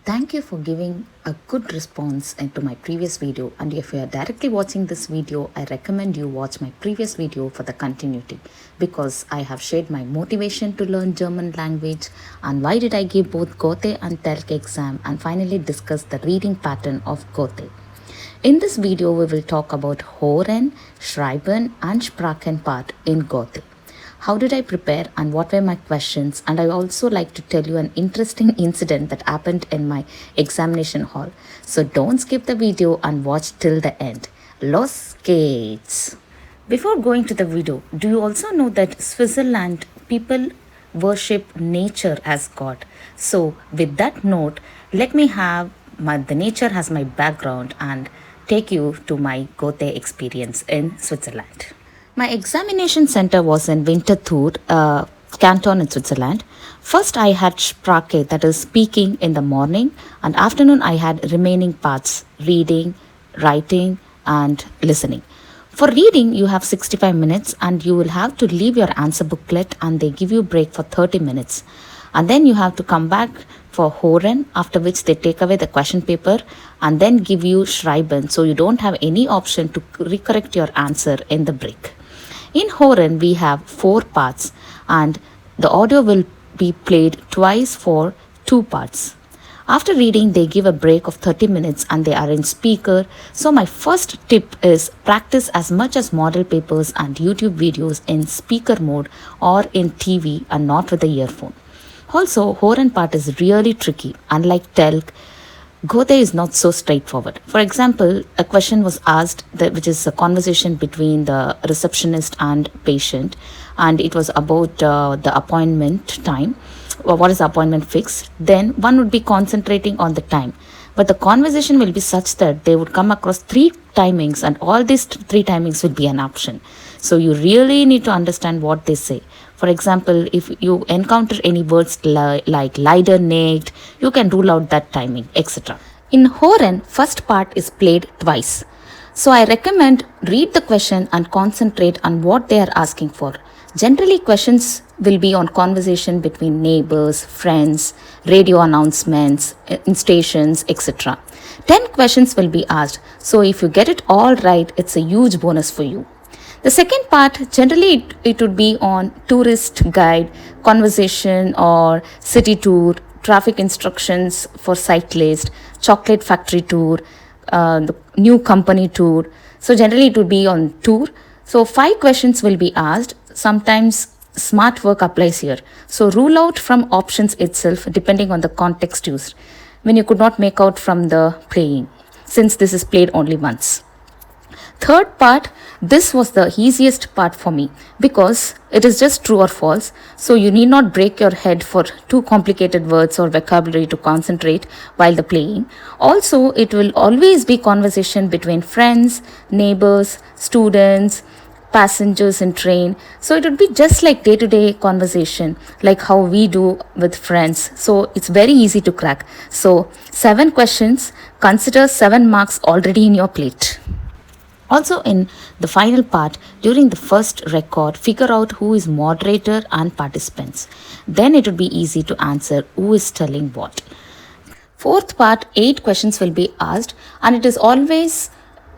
Thank you for giving a good response to my previous video, and if you are directly watching this video, I recommend you watch my previous video for the continuity, because I have shared my motivation to learn German language and why did I give both Goethe and Telk exam, and finally discuss the reading pattern of Goethe. In this video, we will talk about Hören, Schreiben and Sprachen part in Goethe. How did I prepare and what were my questions? And I also like to tell you an interesting incident that happened in my examination hall. So don't skip the video and watch till the end. Los geht's! Before going to the video, do you also know that Switzerland people worship nature as God? So with that note, let me have the nature as my background and take you to my Goethe experience in Switzerland. My examination center was in Winterthur, canton in Switzerland. First I had Sprache, that is speaking, in the morning, and afternoon I had remaining parts, reading, writing and listening. For reading, you have 65 minutes and you will have to leave your answer booklet and they give you a break for 30 minutes. And then you have to come back for Hören, after which they take away the question paper and then give you Schreiben, so you don't have any option to recorrect your answer in the break. In Hören, we have 4 parts and the audio will be played twice for 2 parts. After reading, they give a break of 30 minutes and they are in speaker. So my first tip is practice as much as model papers and YouTube videos in speaker mode or in TV and not with the earphone. Also, Hören part is really tricky. Unlike Telk, Goethe is not so straightforward. For example, a question was asked, which is a conversation between the receptionist and patient, and it was about the appointment time. What is the appointment fix? Then one would be concentrating on the time. But the conversation will be such that they would come across 3 timings and all these 3 timings will be an option. So you really need to understand what they say. For example, if you encounter any words like leider nicht, you can rule out that timing, etc. In Hören, first part is played twice. So I recommend read the question and concentrate on what they are asking for. Generally, questions will be on conversation between neighbors, friends, radio announcements, in stations, etc. 10 questions will be asked. So if you get it all right, it's a huge bonus for you. The second part, generally it would be on tourist guide, conversation or city tour, traffic instructions for cyclist, chocolate factory tour, the new company tour. So generally it would be on tour. So 5 questions will be asked. Sometimes smart work applies here. So rule out from options itself depending on the context used when you could not make out from the playing, since this is played only once. Third part, this was the easiest part for me because it is just true or false. So you need not break your head for too complicated words or vocabulary to concentrate while the playing. Also, it will always be conversation between friends, neighbors, students, passengers in train. So it would be just like day-to-day conversation, like how we do with friends. So it's very easy to crack. So 7 questions, consider 7 marks already in your plate. Also, in the final part, during the first record, figure out who is moderator and participants. Then it would be easy to answer who is telling what. Fourth part, 8 questions will be asked, and it is always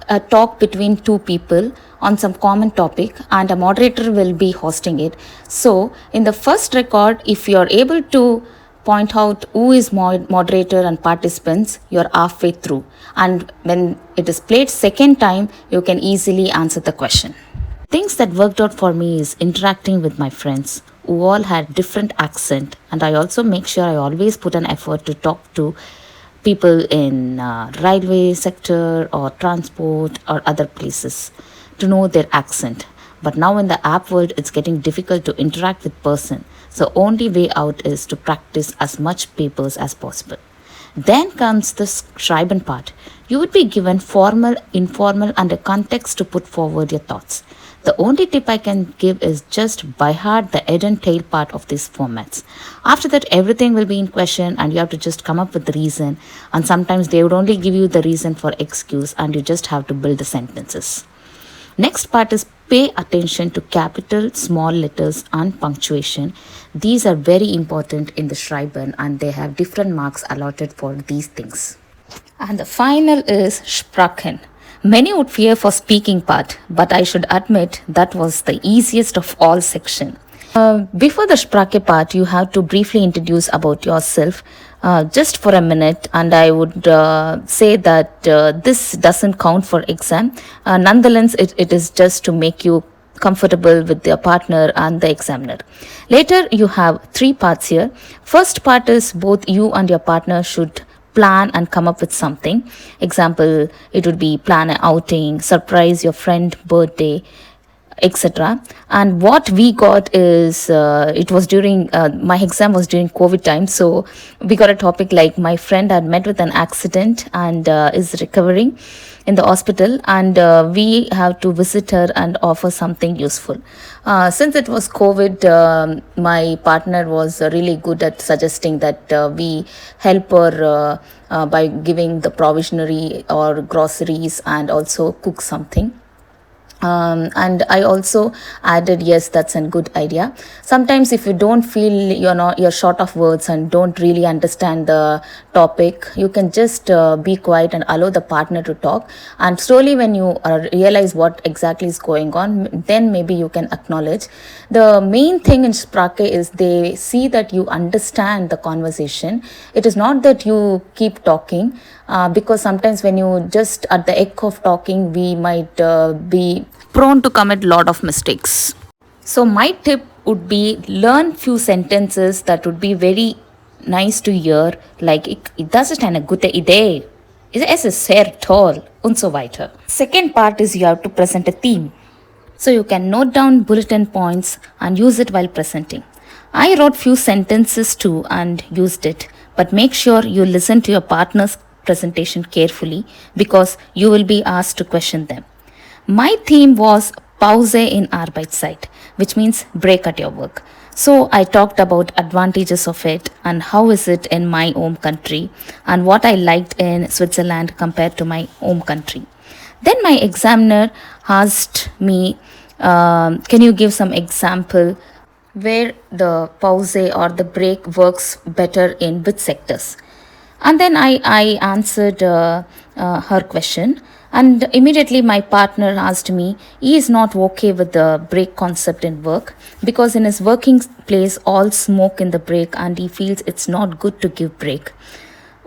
a talk between 2 people on some common topic, and a moderator will be hosting it. So, in the first record, if you are able to point out who is moderator and participants, you're halfway through, and when it is played second time, you can easily answer the question. Things that worked out for me is interacting with my friends who all had different accent, and I also make sure I always put an effort to talk to people in railway sector or transport or other places to know their accent. But now in the app world, it's getting difficult to interact with person. So only way out is to practice as much papers as possible. Then comes the Schreiben part. You would be given formal, informal and a context to put forward your thoughts. The only tip I can give is just by heart the head and tail part of these formats. After that, everything will be in question and you have to just come up with the reason. And sometimes they would only give you the reason for excuse and you just have to build the sentences. Next part is Pay attention to capital, small letters, and punctuation. These are very important in the Schreiben, and they have different marks allotted for these things. And the final is Sprachen. Many would fear for speaking part, but I should admit that was the easiest of all section. Before the Sprache part, you have to briefly introduce about yourself just for a minute, and I would say that this doesn't count for exam. Nonetheless, it is just to make you comfortable with your partner and the examiner. Later, you have three parts here. First part is both you and your partner should plan and come up with something. Example, it would be plan an outing, surprise your friend birthday, etc. And what we got is it was during my exam was during COVID time, so we got a topic like my friend had met with an accident and is recovering in the hospital, and we have to visit her and offer something useful. Since it was COVID, my partner was really good at suggesting that we help her by giving the provisionary or groceries and also cook something. And I also added, yes, that's a good idea. Sometimes if you don't feel you're short of words and don't really understand the topic, you can just be quiet and allow the partner to talk, and slowly when you realize what exactly is going on, then maybe you can acknowledge. The main thing in Sprache is they see that you understand the conversation. It is not that you keep talking, because sometimes when you just at the echo of talking, we might be prone to commit a lot of mistakes. So my tip would be learn few sentences that would be very nice to hear, like das ist eine gute Idee, es ist sehr toll, und so weiter. Second part is you have to present a theme. So you can note down bulletin points and use it while presenting. I wrote few sentences too and used it, but make sure you listen to your partner's presentation carefully because you will be asked to question them. My theme was Pause in Arbeitszeit, which means break at your work. So I talked about advantages of it and how is it in my home country and what I liked in Switzerland compared to my home country. Then my examiner asked me, can you give some example where the pause or the break works better in which sectors? And then I answered her question. And immediately my partner asked me, he is not okay with the break concept in work because in his working place all smoke in the break and he feels it's not good to give break.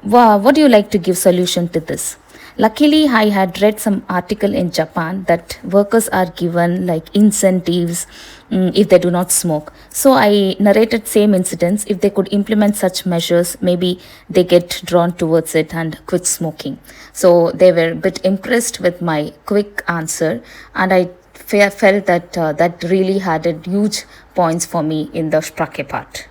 Wow, what do you like to give solution to this? Luckily, I had read some article in Japan that workers are given like incentives if they do not smoke. So I narrated same incidents. If they could implement such measures, maybe they get drawn towards it and quit smoking. So they were a bit impressed with my quick answer, and I felt that that really had a huge points for me in the Sprache part.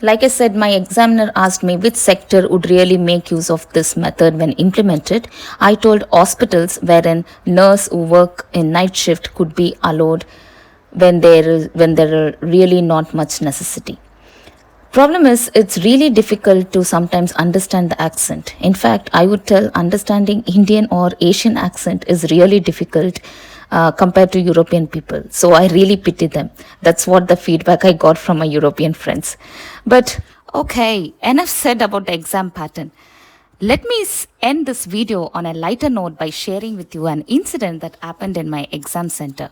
Like I said, my examiner asked me which sector would really make use of this method when implemented. I told hospitals wherein nurse who work in night shift could be allowed when there are really not much necessity. Problem is, it's really difficult to sometimes understand the accent. In fact, I would tell understanding Indian or Asian accent is really difficult compared to European people. So I really pity them. That's what the feedback I got from my European friends. But okay, enough said about the exam pattern. Let me end this video on a lighter note by sharing with you an incident that happened in my exam center.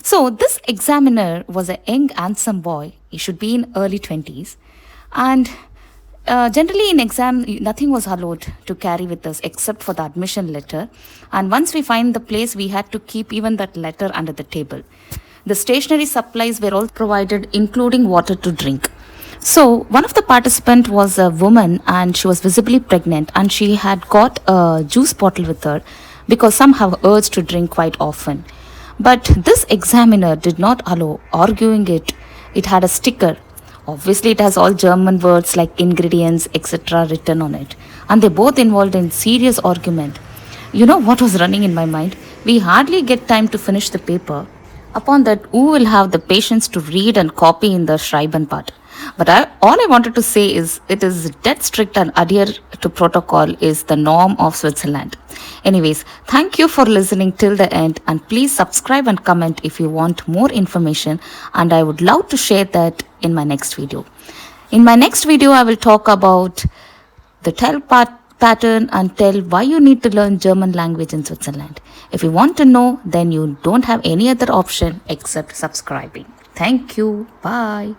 So this examiner was a young handsome boy. He should be in early 20s. And generally in exam, nothing was allowed to carry with us except for the admission letter. And once we find the place, we had to keep even that letter under the table. The stationery supplies were all provided, including water to drink. So one of the participants was a woman and she was visibly pregnant and she had got a juice bottle with her because some have urge to drink quite often. But this examiner did not allow arguing it. It had a sticker. Obviously, it has all German words like ingredients, etc. written on it. And they both involved in serious argument. You know what was running in my mind? We hardly get time to finish the paper. Upon that, who will have the patience to read and copy in the Schreiben part? But all I wanted to say is it is dead strict and adhere to protocol is the norm of Switzerland. Anyways, thank you for listening till the end, and please subscribe and comment if you want more information, and I would love to share that in my next video. In my next video, I will talk about the pattern and tell why you need to learn German language in Switzerland. If you want to know, then you don't have any other option except subscribing. Thank you. Bye.